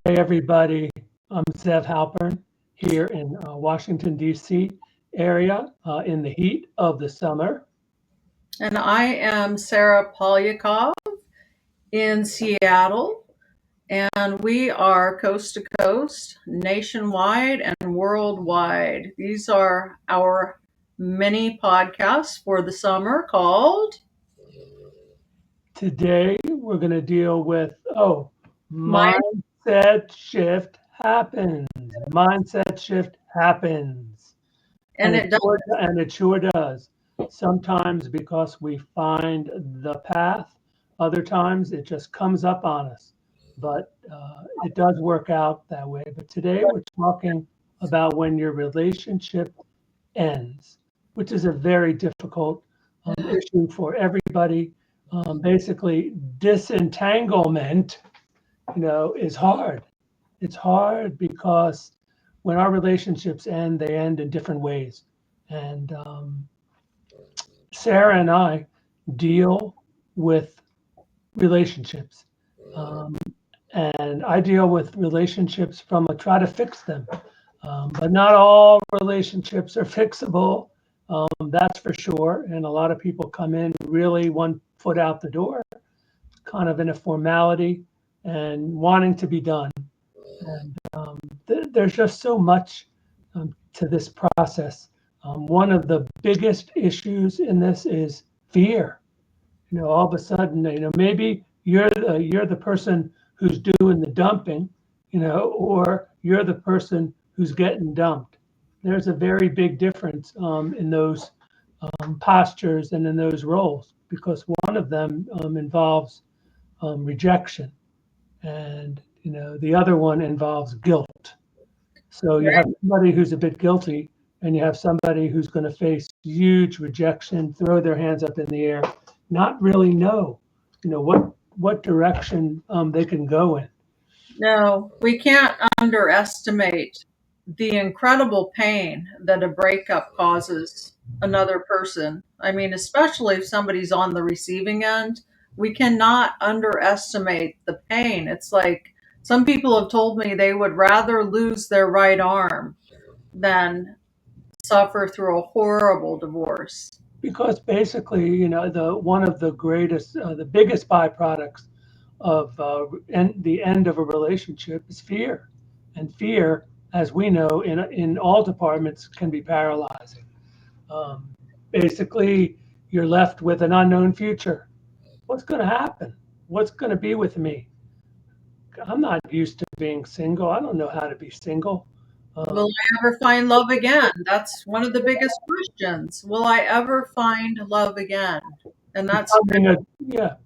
Hey, everybody. I'm Zev Halpern here in Washington, D.C. area in the heat of the summer. And I am Sarah Polyakov in Seattle, and we are coast to coast, nationwide, and worldwide. These are our mini podcasts for the summer called Today, we're going to deal with, Mind. mindset shift happens. Mindset shift happens. And it does. And it sure does. Sometimes because we find the path, other times it just comes up on us. But it does work out that way. But today we're talking about when your relationship ends, which is a very difficult issue for everybody. Basically, disentanglement, is hard. It's hard because when our relationships end, they end in different ways. And Sarah and I deal with relationships. Um, and I deal with relationships from a try to fix them. But not all relationships are fixable. That's for sure. And a lot of people come in really one foot out the door, kind of in a formality and wanting to be done. And there's just so much to this process. One of the biggest issues in this is fear. All of a sudden, maybe you're the person who's doing the dumping, or you're the person who's getting dumped. There's a very big difference in those postures and in those roles because one of them involves rejection, and the other one involves guilt. So you have somebody who's a bit guilty, and you have somebody who's going to face huge rejection, throw their hands up in the air, not really know, what direction they can go in. No, we can't underestimate the incredible pain that a breakup causes another person. I mean, especially if somebody's on the receiving end, we cannot underestimate the pain. It's like some people have told me they would rather lose their right arm than suffer through a horrible divorce. Because basically, the one of the biggest byproducts of the end of a relationship is fear, and fear, as we know, in all departments, can be paralyzing. Um, Basically, you're left with an unknown future. What's going to happen? What's going to be with me? I'm not used to being single. I don't know how to be single. Will Um, I ever find love again? That's one of the biggest questions. Will I ever find love again? And that's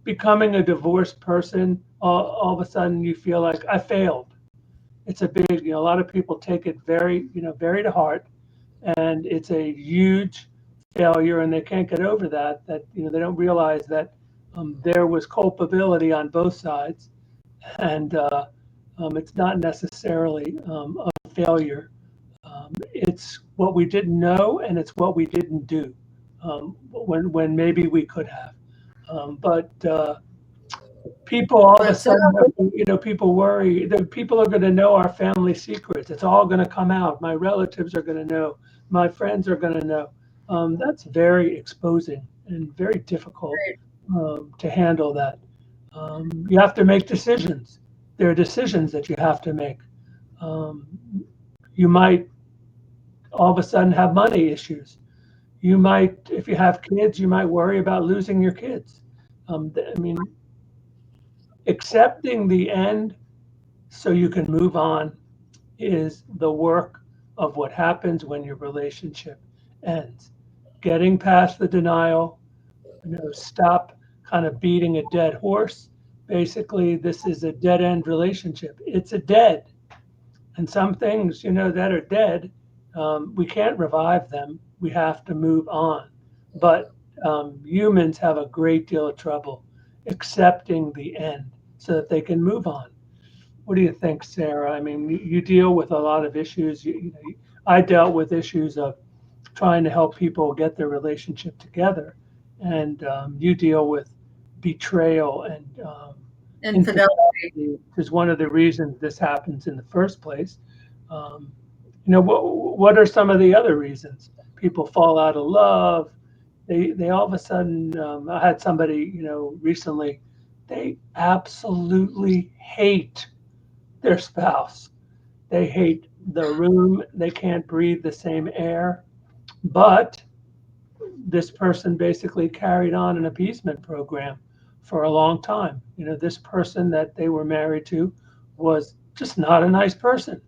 becoming a divorced person, all of a sudden you feel like I failed. It's a big, a lot of people take it very to heart, and it's a huge failure, and they can't get over that. That they don't realize that there was culpability on both sides, and it's not necessarily a failure. It's what we didn't know, and it's what we didn't do when maybe we could have. But people all of a that's it. sudden, people worry that people are going to know our family secrets. It's all going to come out. My relatives are going to know. My friends are going to know. That's very exposing and very difficult to handle that. You have to make decisions. There are decisions that you have to make. Um, you might all of a sudden have money issues. You might, if you have kids, you might worry about losing your kids. I mean, accepting the end so you can move on is the work of what happens when your relationship ends. Getting past the denial, stop kind of beating a dead horse. Basically, this is a dead end relationship. It's a dead. And some things, that are dead, we can't revive them. We have to move on. But humans have a great deal of trouble accepting the end so that they can move on. What do you think, Sarah? I mean, you deal with a lot of issues. I dealt with issues of trying to help people get their relationship together, and you deal with betrayal and Infidelity. Infidelity is one of the reasons this happens in the first place. Um, what are some of the other reasons people fall out of love? They all of a sudden. I had somebody recently. They absolutely hate their spouse. They hate the room. They can't breathe the same air. But this person basically carried on an appeasement program for a long time. This person that they were married to was just not a nice person.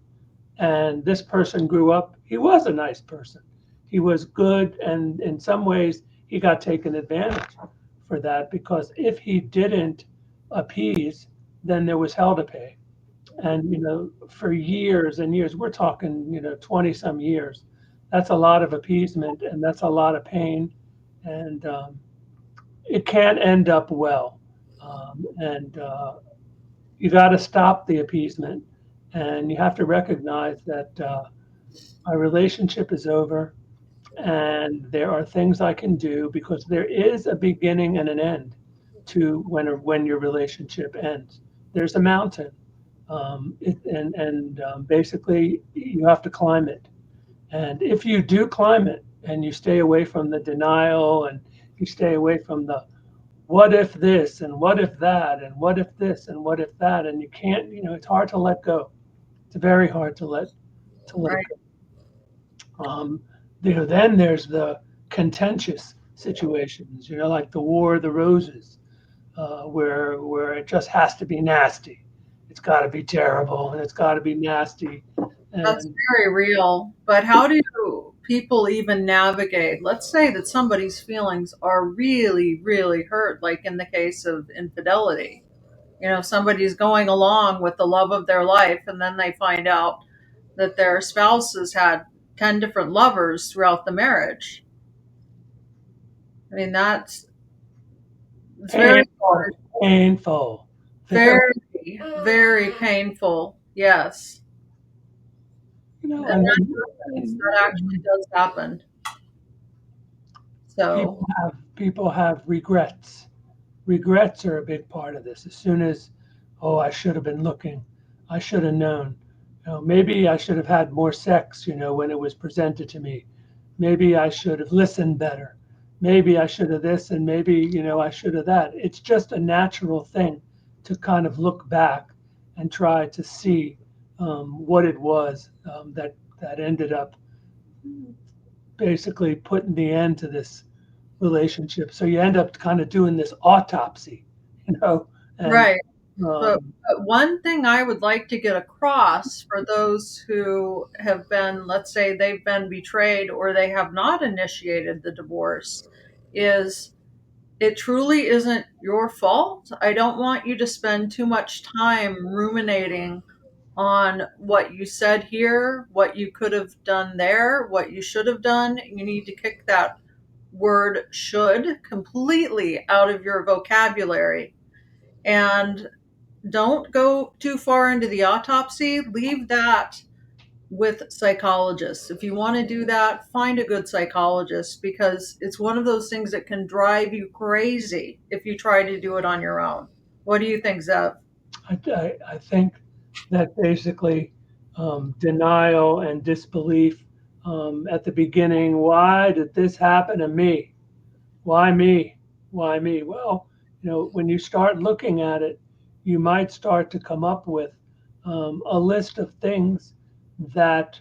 And this person grew up, he was a nice person. He was good. And in some ways, he got taken advantage for that because if he didn't appease, then there was hell to pay. And, for years and years, we're talking, 20 some years, that's a lot of appeasement and that's a lot of pain. And it can end up well. And You got to stop the appeasement and you have to recognize that my relationship is over and there are things I can do because there is a beginning and an end to when your relationship ends. There's a mountain, basically you have to climb it. And if you do climb it and you stay away from the denial and you stay away from the what if this and what if that and what if this and what if that and you can't, it's hard to let go. It's very hard to let Right. go. Then there's the contentious situations, like the War of the Roses, where it just has to be nasty. It's got to be terrible and it's got to be nasty. That's And very real. But how do people even navigate? Let's say that somebody's feelings are really, really hurt, like in the case of infidelity. Somebody's going along with the love of their life, and then they find out that their spouse has had 10 different lovers throughout the marriage. I mean, it's very painful, hard, painful, very, very, very painful. Yes. And and that happens. That actually then does happen. So, people have regrets. Regrets are a big part of this. As soon as, oh, I should have been looking, I should have known. Maybe I should have had more sex. When it was presented to me. Maybe I should have listened better. Maybe I should have this, and maybe I should have that. It's just a natural thing to kind of look back and try to see what it was that ended up basically putting the end to this relationship. So you end up kind of doing this autopsy, and right. But, um, but one thing I would like to get across for those who have been, let's say, they've been betrayed or they have not initiated the divorce, is it truly isn't your fault. I don't want you to spend too much time ruminating on what you said here, what you could have done there, what you should have done. You need to kick that word should completely out of your vocabulary. And don't go too far into the autopsy. Leave that with psychologists. If you want to do that, find a good psychologist because it's one of those things that can drive you crazy if you try to do it on your own. What do you think, Zev? I think that basically denial and disbelief at the beginning. Why did this happen to me? Why me? Why me? Well, when you start looking at it, you might start to come up with a list of things that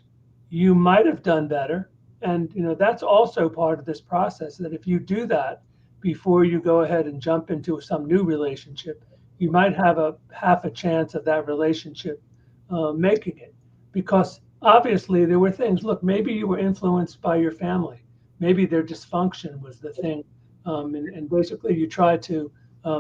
you might have done better. And, that's also part of this process that if you do that before you go ahead and jump into some new relationship, you might have a half a chance of that relationship making it. Because obviously there were things, look, maybe you were influenced by your family. Maybe their dysfunction was the thing and basically you tried to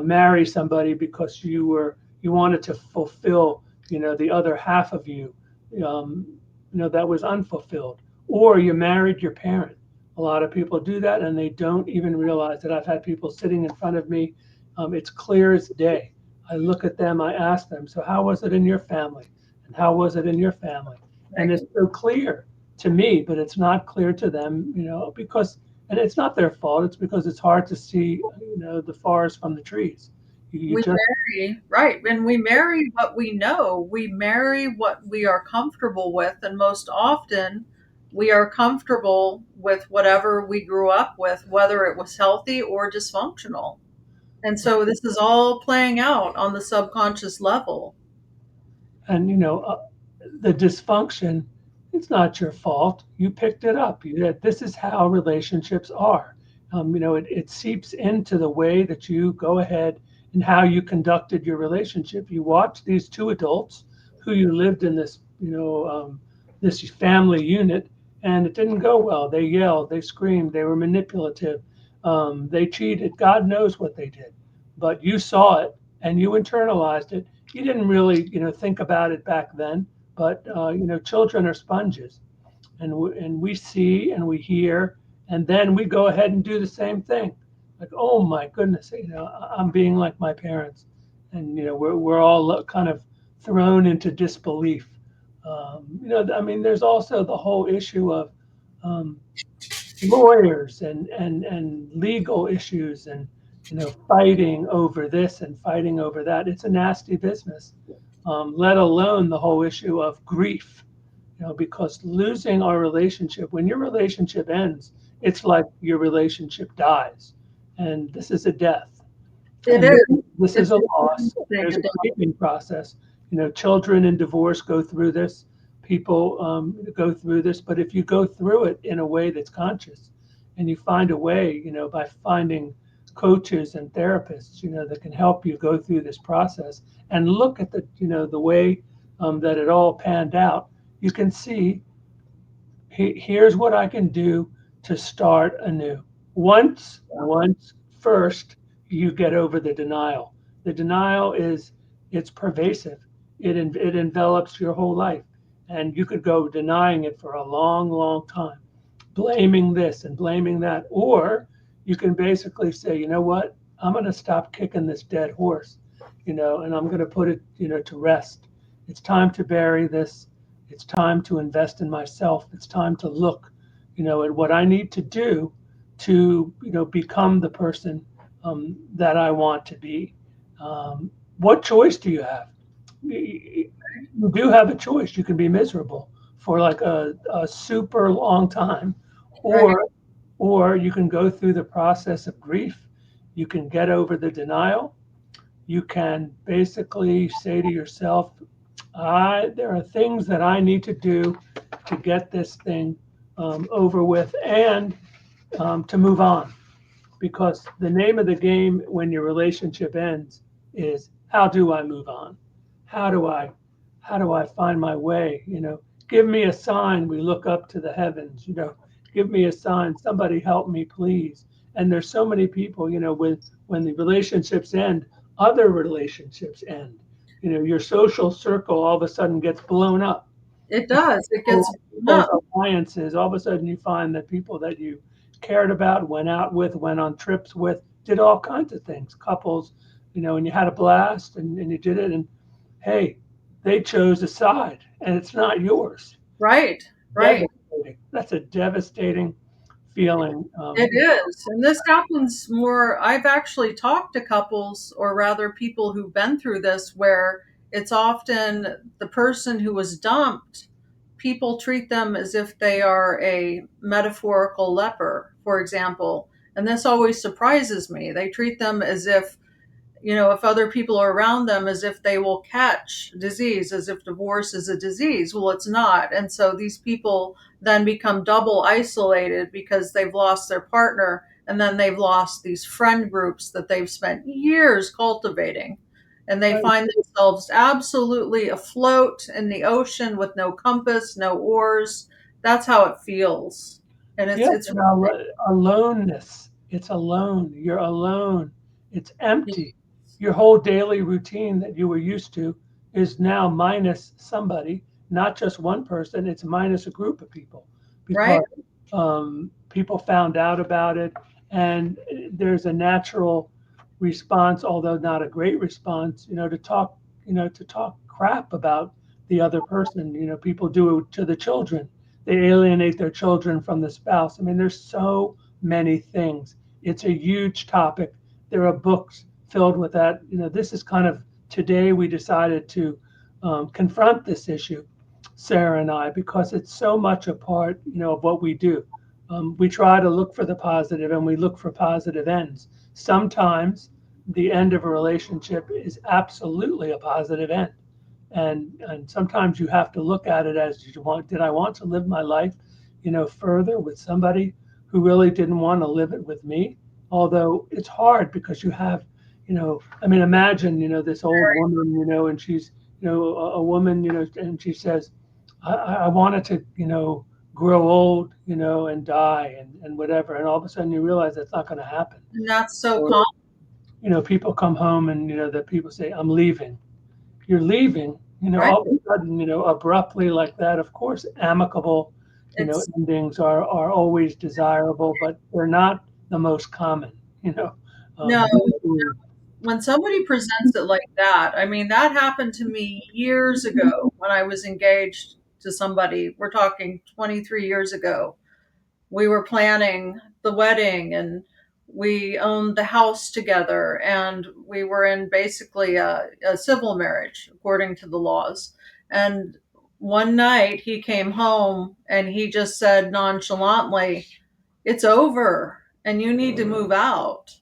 marry somebody because you wanted to fulfill the other half of you that was unfulfilled, or you married your parent. A lot of people do that and they don't even realize that. I've had people sitting in front of me. It's clear as day. I look at them, I ask them, so how was it in your family, and how was it in your family? And it's so clear to me, but it's not clear to them, because, and it's not their fault. It's because it's hard to see, the forest from the trees. You We just, marry, right, and we marry what we know. We marry what we are comfortable with, and most often we are comfortable with whatever we grew up with, whether it was healthy or dysfunctional. And so this is all playing out on the subconscious level. and the dysfunction, it's not your fault. You picked it up. That this is how relationships are. It seeps into the way that you go ahead and how you conducted your relationship. You watch these two adults who you lived in this family unit, and it didn't go well. They yelled, they screamed, they were manipulative, they cheated. God knows what they did, but you saw it and you internalized it. You didn't really, think about it back then, but children are sponges, and we see and we hear, and then we go ahead and do the same thing. Like, oh my goodness, I'm being like my parents, and we're all kind of thrown into disbelief. I mean, there's also the whole issue of um, lawyers and legal issues, and fighting over this and fighting over that. It's a nasty business, let alone the whole issue of grief, because losing our relationship, when your relationship ends, it's like your relationship dies, and this is a death, It and is. this It's is a important loss. to take There's a a grieving process. Children in divorce go through this. People go through this. But if you go through it in a way that's conscious, and you find a way, by finding coaches and therapists, that can help you go through this process and look at the way that it all panned out, you can see, here's what I can do to start anew. Once first you get over the denial. The denial it's pervasive. It envelops your whole life, and you could go denying it for a long, long time, blaming this and blaming that, or you can basically say, you know what, I'm going to stop kicking this dead horse, and I'm going to put it, to rest. It's time to bury this. It's time to invest in myself. It's time to look, at what I need to do to, become the person that I want to be. What choice do you have? You do have a choice. You can be miserable for like a super long time, right. or you can go through the process of grief. You can get over the denial. You can basically say to yourself, there are things that I need to do to get this thing over with, and to move on. Because the name of the game when your relationship ends is, how do I move on? How do I find my way? Give me a sign. We look up to the heavens. Give me a sign. Somebody help me, please. And there's so many people. When the relationships end, other relationships end. Your social circle all of a sudden gets blown up. It does. It gets People's up. alliances, all of a sudden you find that people that you cared about, went out with, went on trips with, did all kinds of things. Couples, and you had a blast, and you did it, and hey, they chose a side, and it's not yours. Right. Right. Devastating. That's a devastating feeling. It is. And this happens more. I've actually talked to couples, or rather people who've been through this, where it's often the person who was dumped, people treat them as if they are a metaphorical leper, for example. And this always surprises me. They treat them as if, if other people are around them, as if they will catch disease, as if divorce is a disease. Well, it's not. And so these people then become double isolated because they've lost their partner, and then they've lost these friend groups that they've spent years cultivating. And they Right. find themselves absolutely afloat in the ocean with no compass, no oars. That's how it feels. And Yeah, it's and aloneness. It's alone. You're alone. It's empty. Your whole daily routine that you were used to is now minus somebody, not just one person. It's minus a group of people, right. because people found out about it, and there's a natural response, although not a great response, to talk crap about the other person. People do it to the children. They alienate their children from the spouse. I mean, there's so many things. It's a huge topic. There are books. filled with that. This is kind of today we decided to confront this issue, Sarah and I, because it's so much a part, of what we do. We try to look for the positive and we look for positive ends. Sometimes the end of a relationship is absolutely a positive end. And sometimes you have to look at it as did I want to live my life, further with somebody who really didn't want to live it with me? Although it's hard because you have, imagine, this old woman, and she's, a woman, and she says, I wanted to, grow old, and die and whatever. And all of a sudden you realize that's not going to happen. And that's so Or, common. People come home and, that people say, I'm leaving. You're leaving, Right. all of a sudden, abruptly like that. Of course, amicable, endings are always desirable, but they're not the most common, No, when somebody presents it like that, I mean, that happened to me years ago when I was engaged to somebody. We're talking 23 years ago. We were planning the wedding and we owned the house together and we were in basically a civil marriage according to the laws. And one night he came home and he just said nonchalantly, "It's over and you need to move out."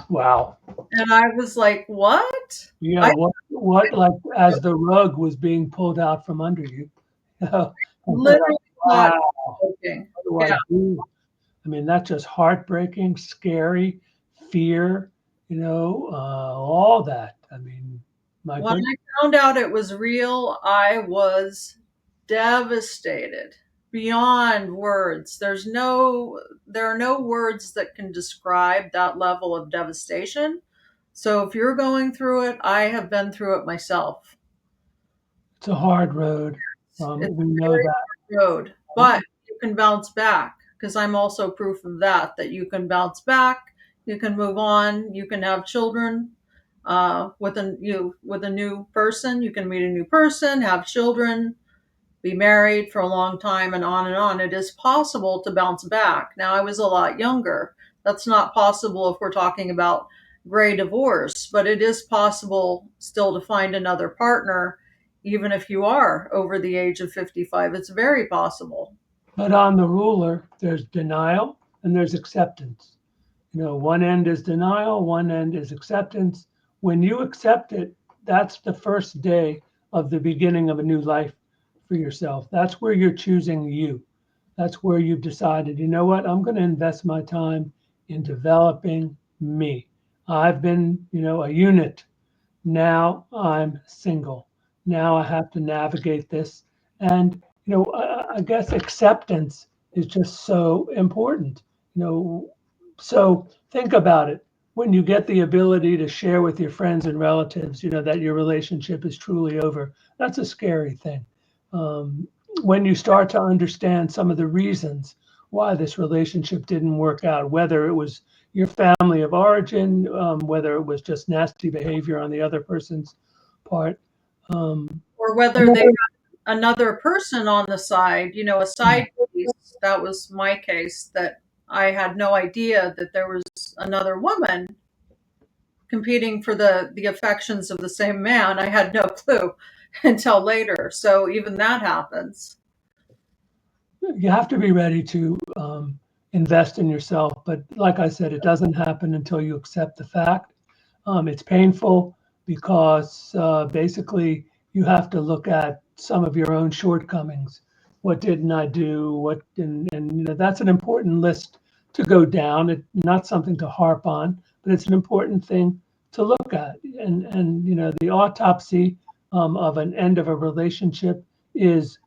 Wow. And I was like, "What?" Yeah. What, like, as the rug was being pulled out from under you, Literally wow, joking. what do I do? I mean, that's just heartbreaking, scary, fear, all that. I mean, my When goodness. I found out it was real, I was devastated beyond words. There are no words that can describe that level of devastation. So if you're going through it, I have been through it myself. It's a hard road. It's We a know very that. hard road, but you can bounce back because I'm also proof of that you can bounce back, you can move on, you can have children with a new person. You can meet a new person, have children, be married for a long time, and on and on. It is possible to bounce back. Now, I was a lot younger. That's not possible if we're talking about gray divorce, but it is possible still to find another partner, even if you are over the age of 55. It's very possible. But on the ruler, there's denial and there's acceptance. One end is denial, one end is acceptance. When you accept it, that's the first day of the beginning of a new life for yourself. That's where you're choosing you. That's where you've decided, what, I'm going to invest my time in developing me. I've been, a unit. Now I'm single. Now I have to navigate this. And, I guess acceptance is just so important. So think about it. When you get the ability to share with your friends and relatives, that your relationship is truly over, that's a scary thing. When you start to understand some of the reasons why this relationship didn't work out, whether it was your family of origin, whether it was just nasty behavior on the other person's part. Or whether they got another person on the side, a side piece. That was my case, that I had no idea that there was another woman competing for the affections of the same man. I had no clue until later. So even that happens. You have to be ready to invest in yourself. But like I said, it doesn't happen until you accept the fact. It's painful because basically you have to look at some of your own shortcomings. What didn't I do? And that's an important list to go down. It's not something to harp on, but it's an important thing to look at. And the autopsy of an end of a relationship is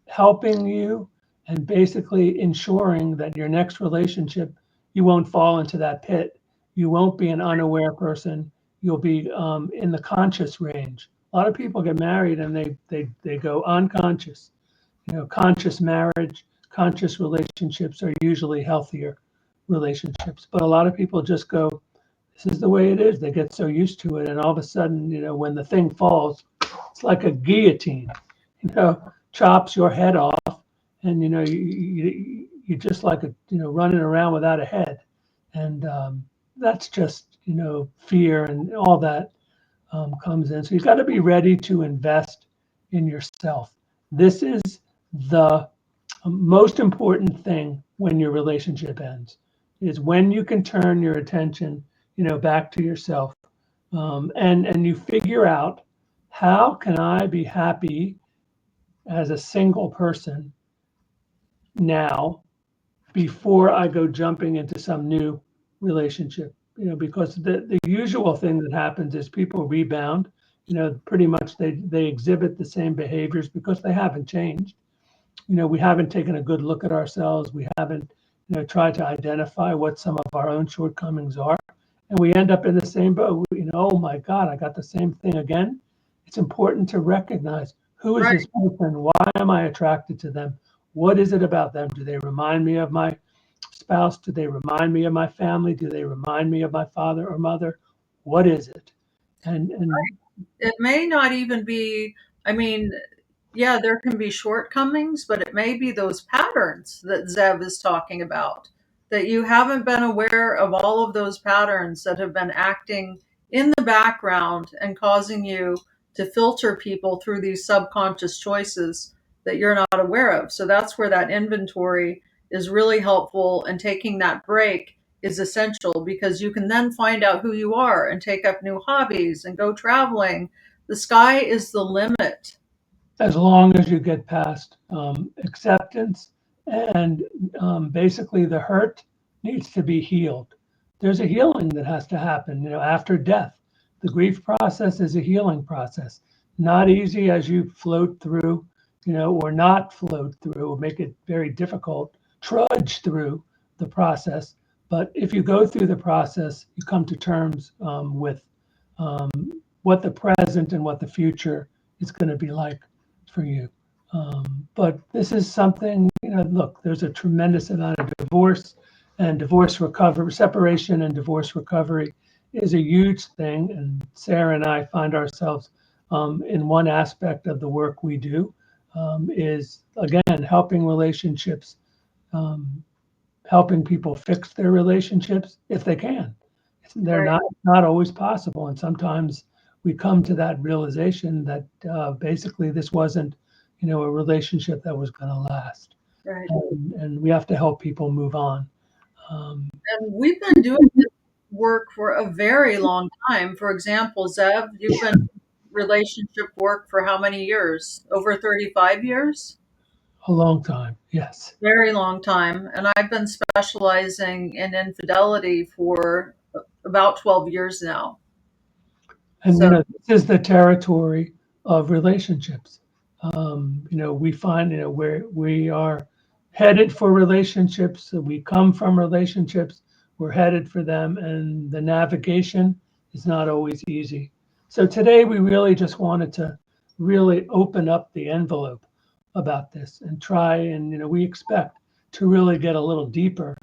helping you and basically ensuring that your next relationship, you won't fall into that pit. You won't be an unaware person. You'll be in the conscious range. A lot of people get married and they go unconscious. Conscious marriage, conscious relationships are usually healthier relationships. But a lot of people just go, this is the way it is. They get so used to it, and all of a sudden, when the thing falls, it's like a guillotine. Chops your head off, and you just like running around without a head, and that's just fear and all that comes in. So you've got to be ready to invest in yourself. This is the most important thing when your relationship ends, is when you can turn your attention, back to yourself, and you figure out, how can I be happy as a single person now before I go jumping into some new relationship? Because the usual thing that happens is people rebound. Pretty much they exhibit the same behaviors because they haven't changed. We haven't taken a good look at ourselves. We haven't, tried to identify what some of our own shortcomings are. And we end up in the same boat. Oh my God, I got the same thing again. It's important to recognize, who is Right. this person? Why am I attracted to them? What is it about them? Do they remind me of my spouse? Do they remind me of my family? Do they remind me of my father or mother? What is it? And It may not even be, I mean, yeah, there can be shortcomings, but it may be those patterns that Zev is talking about, that you haven't been aware of all of those patterns that have been acting in the background and causing you to filter people through these subconscious choices that you're not aware of. So that's where that inventory is really helpful, and taking that break is essential, because you can then find out who you are and take up new hobbies and go traveling. The sky is the limit. as long as you get past acceptance, and basically the hurt needs to be healed. There's a healing that has to happen, after death. The grief process is a healing process. Not easy as you float through, or not float through, or make it very difficult, trudge through the process. But if you go through the process, you come to terms with um, what the present and what the future is going to be like for you. But this is something, look, there's a tremendous amount of divorce and divorce recovery, separation and divorce recovery is a huge thing. And Sarah and I find ourselves in one aspect of the work we do, is, again, helping relationships, um, helping people fix their relationships if they can. They're Right. not always possible. And sometimes we come to that realization that basically this wasn't, a relationship that was going to last. Right. And we have to help people move on. Um, And we've been doing this work for a very long time. For example, Zev, you've been in relationship work for how many years? Over 35 years? a long time, yes. Very long time. And I've been specializing in infidelity for about 12 years now. And So, this is the territory of relationships. We find, where we are headed for relationships. So we come from relationships. We're headed for them, and the navigation is not always easy. So today we really just wanted to really open up the envelope about this and try, and we expect to really get a little deeper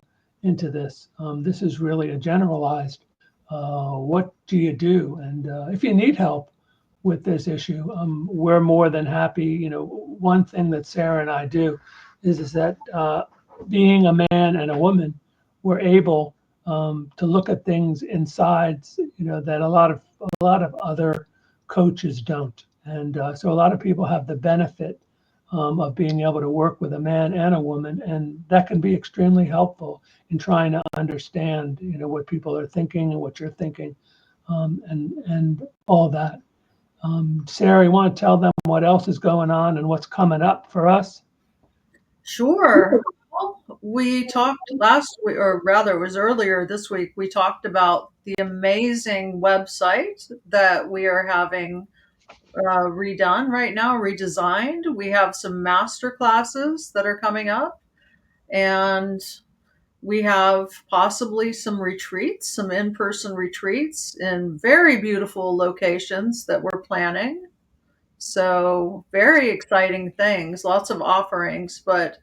into this. This is really a generalized, what do you do? And if you need help with this issue, we're more than happy. One thing that Sarah and I do is that being a man and a woman, we're able to look at things inside, that a lot of other coaches don't. And so a lot of people have the benefit of being able to work with a man and a woman, and that can be extremely helpful in trying to understand, what people are thinking and what you're thinking, and all that. Sarah, you want to tell them what else is going on and what's coming up for us? sure. Well, we talked last week, or rather, it was earlier this week, we talked about the amazing website that we are having redone right now, redesigned. We have some master classes that are coming up, and we have possibly some retreats, some in person retreats in very beautiful locations that we're planning. So, very exciting things, lots of offerings, but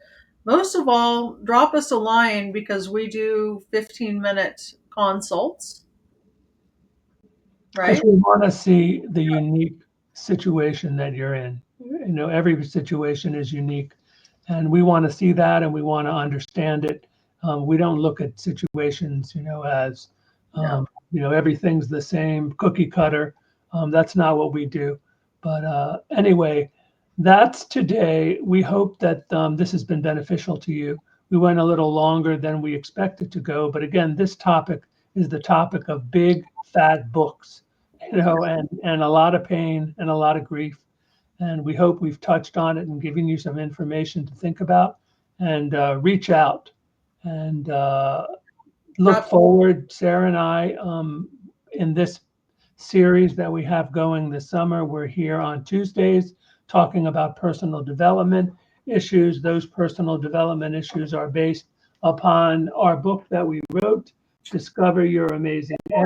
most of all, drop us a line, because we do 15-minute consults, Because right? we want to see the unique situation that you're in. Every situation is unique, and we want to see that, and we want to understand it. We don't look at situations, as Yeah. Everything's the same cookie cutter. That's not what we do. But anyway, that's today. We hope that this has been beneficial to you. We went a little longer than we expected to go, but again, this topic is the topic of big fat books, and a lot of pain and a lot of grief. And we hope we've touched on it and given you some information to think about, and reach out and look forward. Sarah and I, in this series that we have going this summer, we're here on Tuesdays talking about personal development issues. Those personal development issues are based upon our book that we wrote, Discover Your Amazing Edge.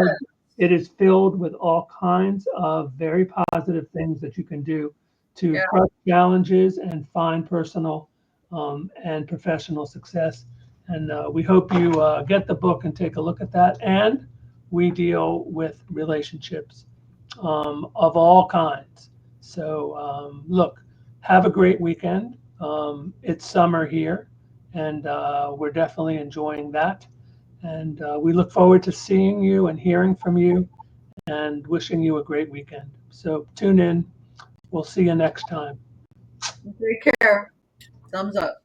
It is filled with all kinds of very positive things that you can do to crush challenges and find personal and professional success. And we hope you get the book and take a look at that. And we deal with relationships of all kinds. So, look, have a great weekend. It's summer here, and we're definitely enjoying that. And we look forward to seeing you and hearing from you and wishing you a great weekend. So, tune in. We'll see you next time. Take care. Thumbs up.